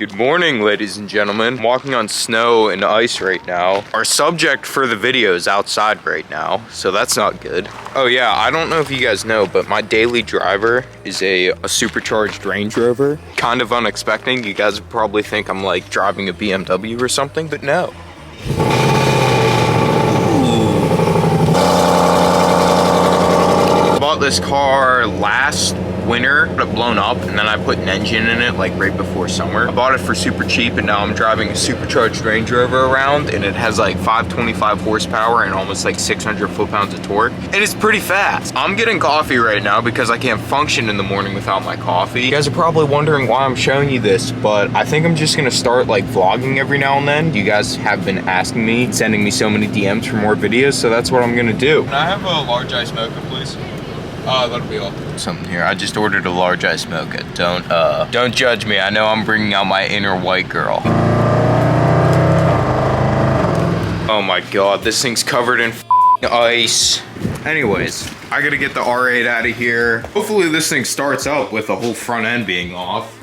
Good morning, ladies and gentlemen. I'm walking on snow and ice right now. Our subject for the video is outside right now, so that's not good. Oh yeah, I don't know if you guys know, but my daily driver is a supercharged Range Rover. Kind of unexpected. You guys would probably think I'm like driving a BMW or something, but no. I bought this car last winter, got it blown up, and then I put an engine in it like right before summer. I bought it for super cheap, and now I'm driving a supercharged Range Rover around, and it has like 525 horsepower and almost like 600 foot-pounds of torque. It is pretty fast. I'm getting coffee right now because I can't function in the morning without my coffee. You guys are probably wondering why I'm showing you this, but I think I'm just gonna start like vlogging every now and then. You guys have been asking me, sending me so many DMs for more videos, so that's what I'm gonna do. Can I have a large ice mocha, please? That'll be all. Something here. I just ordered a large ice mocha. Don't judge me. I know I'm bringing out my inner white girl. Oh my god, this thing's covered in ice. Anyways, I gotta get the R8 out of here. Hopefully this thing starts up with the whole front end being off.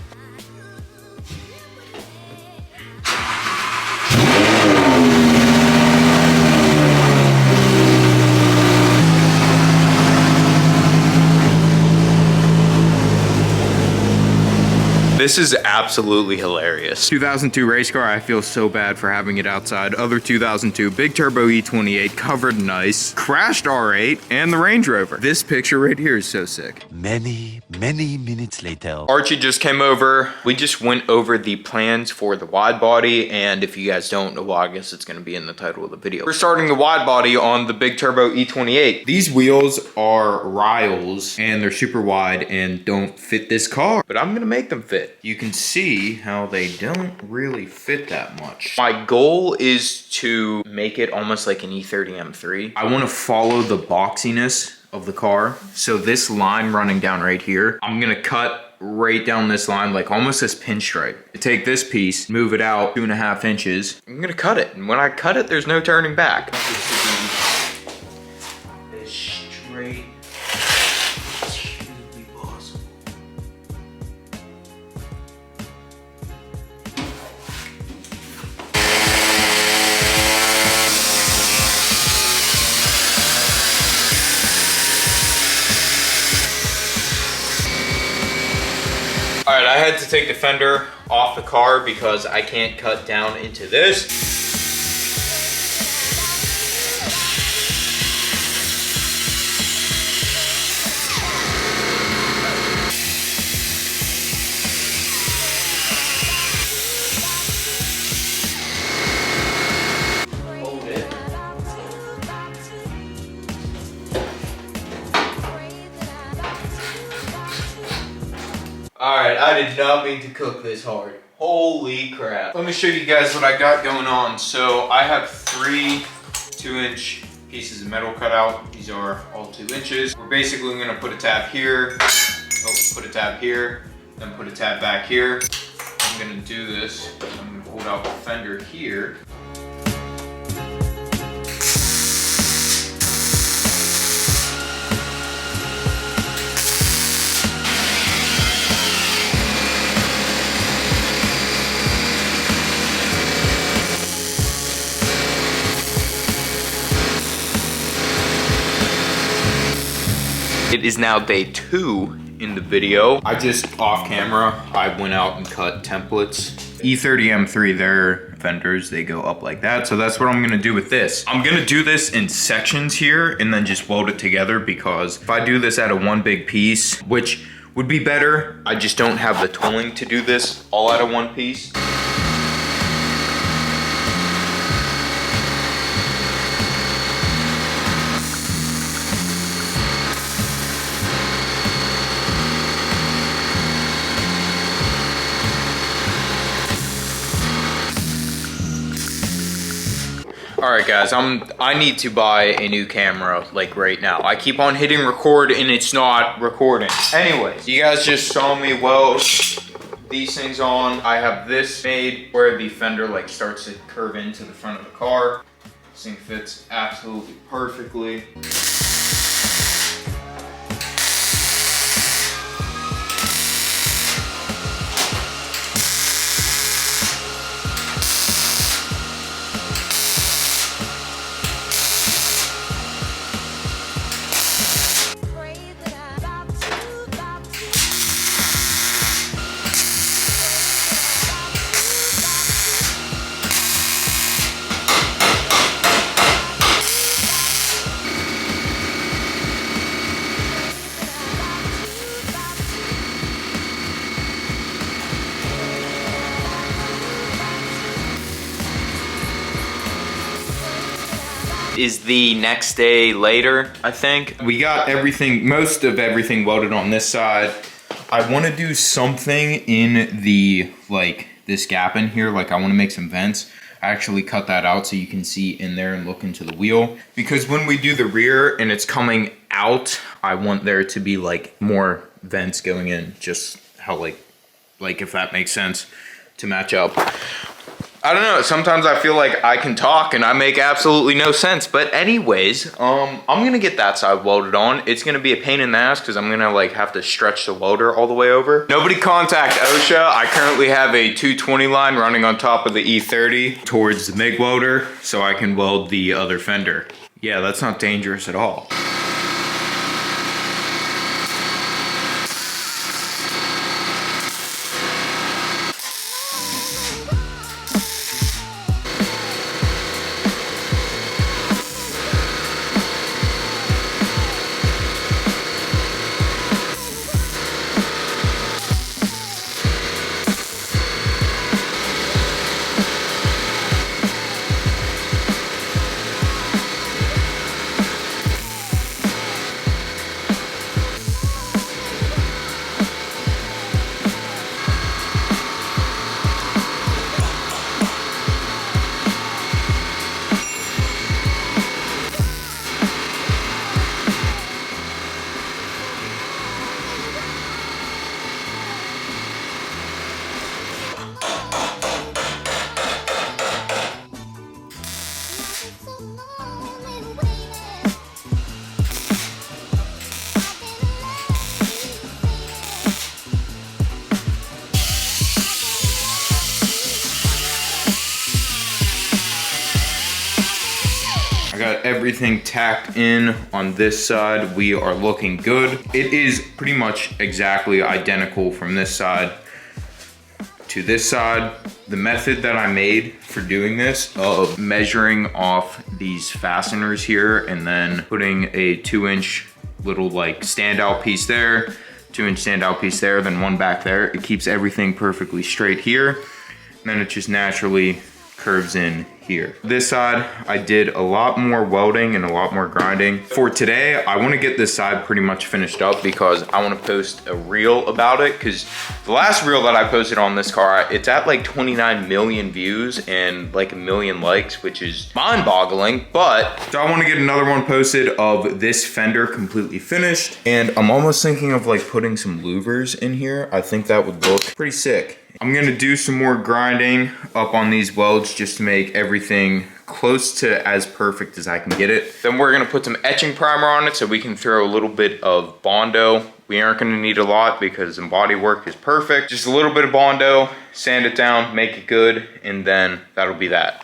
This is absolutely hilarious. 2002 race car, I feel so bad for having it outside. Other 2002, big turbo E28, covered in ice, crashed R8, and the Range Rover. This picture right here is so sick. Many minutes later. Archie just came over. We just went over the plans for the wide body, and if you guys don't know, well, I guess it's gonna be in the title of the video. We're starting the wide body on the big turbo E28. These wheels are Ryals, and they're super wide and don't fit this car, but I'm gonna make them fit. You can see how they don't really fit that much. My goal is to make it almost like an E30 M3. I want to follow the boxiness of the car. So this line running down right here, I'm gonna cut right down this line, like almost this pinstripe. I take this piece, move it out 2.5 inches. I'm gonna cut it. And when I cut it, there's no turning back. As straight. All right, I had to take the fender off the car because I can't cut down into this. All right, I did not mean to cook this hard. Holy crap. Let me show you guys what I got going on. So I have 3 2-inch pieces of metal cut out. These are all 2 inches. We're basically gonna put a tab here, put a tab here, then put a tab back here. I'm gonna do this. I'm gonna hold out the fender here. It is now day 2 in the video. I just, off camera, I went out and cut templates. E30 M3, their fenders, they go up like that. So that's what I'm gonna do with this. I'm gonna do this in sections here and then just weld it together, because if I do this out of one big piece, which would be better, I just don't have the tooling to do this all out of one piece. All right, guys, I need to buy a new camera like right now. I keep on hitting record and it's not recording. Anyways, you guys just saw me weld these things on. I have this made where the fender like starts to curve into the front of the car. This thing fits absolutely perfectly. is the next day later, I think. We got everything, most of everything welded on this side. I want to do something in the, like, this gap in here. Like, I want to make some vents. I actually cut that out so you can see in there and look into the wheel. Because when we do the rear and it's coming out, I want there to be like more vents going in. Just how like if that makes sense to match up. I don't know, sometimes I feel like I can talk and I make absolutely no sense. But anyways, I'm gonna get that side welded on. It's gonna be a pain in the ass because I'm gonna like have to stretch the welder all the way over. Nobody contact OSHA. I currently have a 220 line running on top of the E30 towards the MIG welder so I can weld the other fender. Yeah, that's not dangerous at all. I got everything tacked in on this side. We are looking good. It is pretty much exactly identical from this side to this side. The method that I made for doing this of measuring off these fasteners here and then putting a 2-inch little like standout piece there, 2-inch standout piece there, then one back there. It keeps everything perfectly straight here. And then it just naturally curves in here. This side, I did a lot more welding and a lot more grinding. For today, I want to get this side pretty much finished up because I want to post a reel about it, because the last reel that I posted on this car, it's at like 29 million views and like 1 million likes, which is mind-boggling. But so I want to get another one posted of this fender completely finished, and I'm almost thinking of like putting some louvers in here. I think that would look pretty sick. I'm gonna do some more grinding up on these welds just to make everything close to as perfect as I can get it. Then we're gonna put some etching primer on it so we can throw a little bit of Bondo. We aren't gonna need a lot because the body work is perfect. Just a little bit of Bondo, sand it down, make it good, and then that'll be that.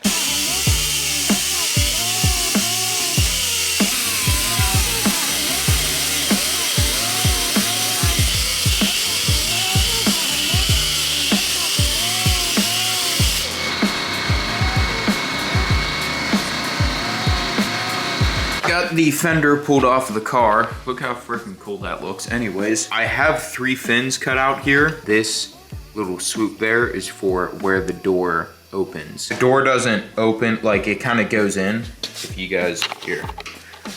Got the fender pulled off of the car. Look how freaking cool that looks. Anyways, I have 3 fins cut out here. This little swoop there is for where the door opens. The door doesn't open, like it kind of goes in. If you guys, here,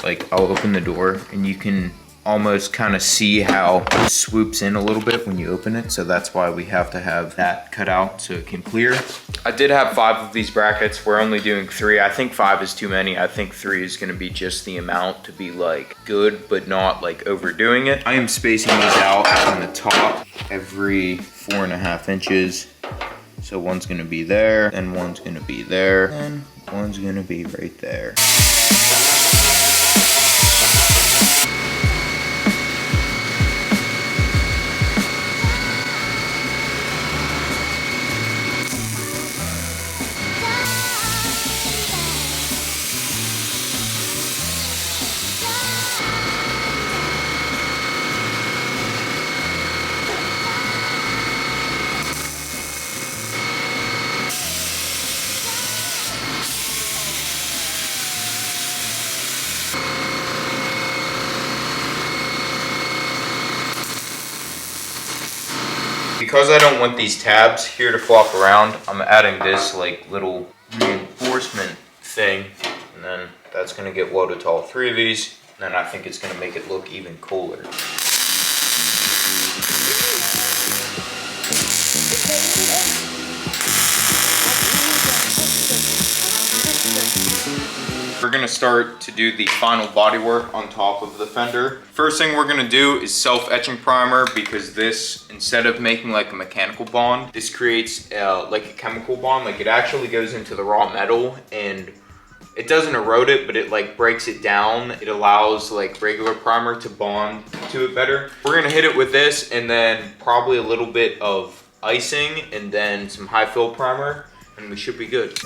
like I'll open the door and you can almost kind of see how it swoops in a little bit when you open it. So that's why we have to have that cut out so it can clear. I did have 5 of these brackets. We're only doing 3. I think 5 is too many. I think 3 is gonna be just the amount to be like good, but not like overdoing it. I am spacing these out on the top every 4.5 inches. So one's gonna be there, and one's gonna be there, and one's gonna be right there. Because I don't want these tabs here to flop around, I'm adding this like little reinforcement thing, and then That's gonna get welded to all 3 of these, and then I think it's gonna make it look even cooler. We're gonna start to do the final body work on top of the fender. First thing we're gonna do is self-etching primer, because this, instead of making like a mechanical bond, this creates like a chemical bond. Like it actually goes into the raw metal and it doesn't erode it, but it like breaks it down. It allows like regular primer to bond to it better. We're gonna hit it with this and then probably a little bit of icing and then some high fill primer, and we should be good.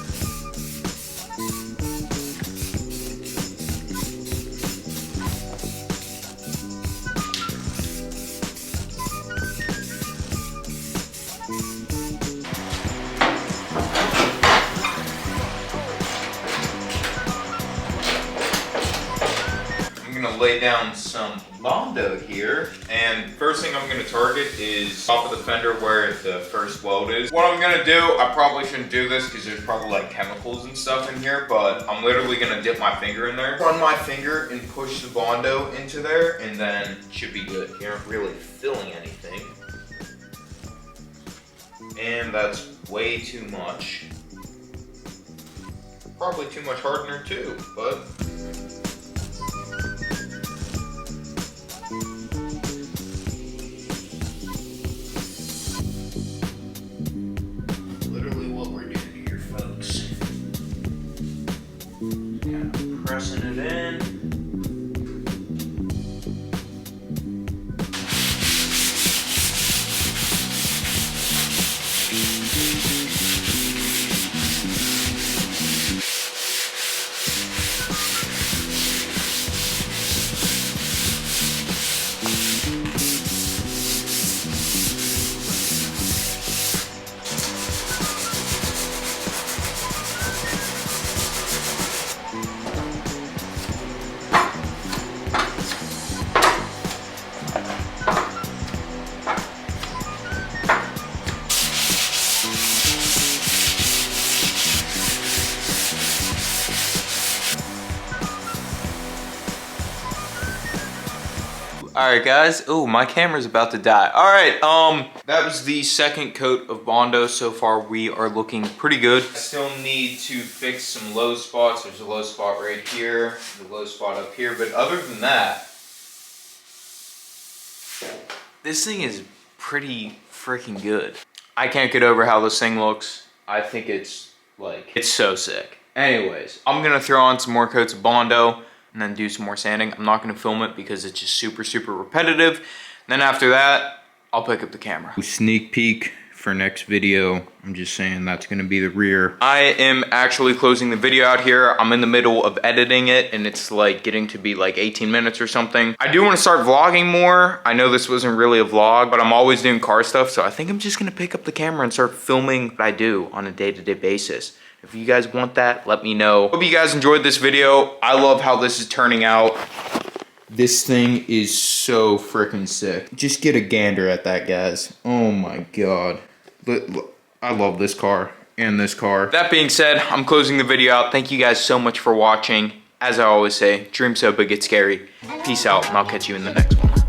Lay down some Bondo here, and first thing I'm going to target is top of the fender where the first weld is. What I'm going to do, I probably shouldn't do this because there's probably like chemicals and stuff in here, but I'm literally going to dip my finger in there, run my finger and push the Bondo into there, and then it should be good. You aren't really filling anything, and that's way too much. Probably too much hardener too, but pressing it in. Alright guys, ooh, my camera's about to die. Alright, that was the second coat of Bondo. So far we are looking pretty good. I still need to fix some low spots. There's a low spot right here, the low spot up here, but other than that, this thing is pretty freaking good. I can't get over how this thing looks. I think it's like, it's so sick. Anyways, I'm gonna throw on some more coats of Bondo and then do some more sanding. I'm not gonna film it because it's just super, super repetitive. And then after that, I'll pick up the camera. Sneak peek for next video. I'm just saying that's gonna be the rear. I am actually closing the video out here. I'm in the middle of editing it and it's like getting to be like 18 minutes or something. I do wanna start vlogging more. I know this wasn't really a vlog, but I'm always doing car stuff. So I think I'm just gonna pick up the camera and start filming what I do on a day-to-day basis. If you guys want that, let me know. Hope you guys enjoyed this video. I love how this is turning out. This thing is so freaking sick. Just get a gander at that, guys. Oh my God. I love this car and this car. That being said, I'm closing the video out. Thank you guys so much for watching. As I always say, dream so big it's scary. Peace out, and I'll catch you in the next one.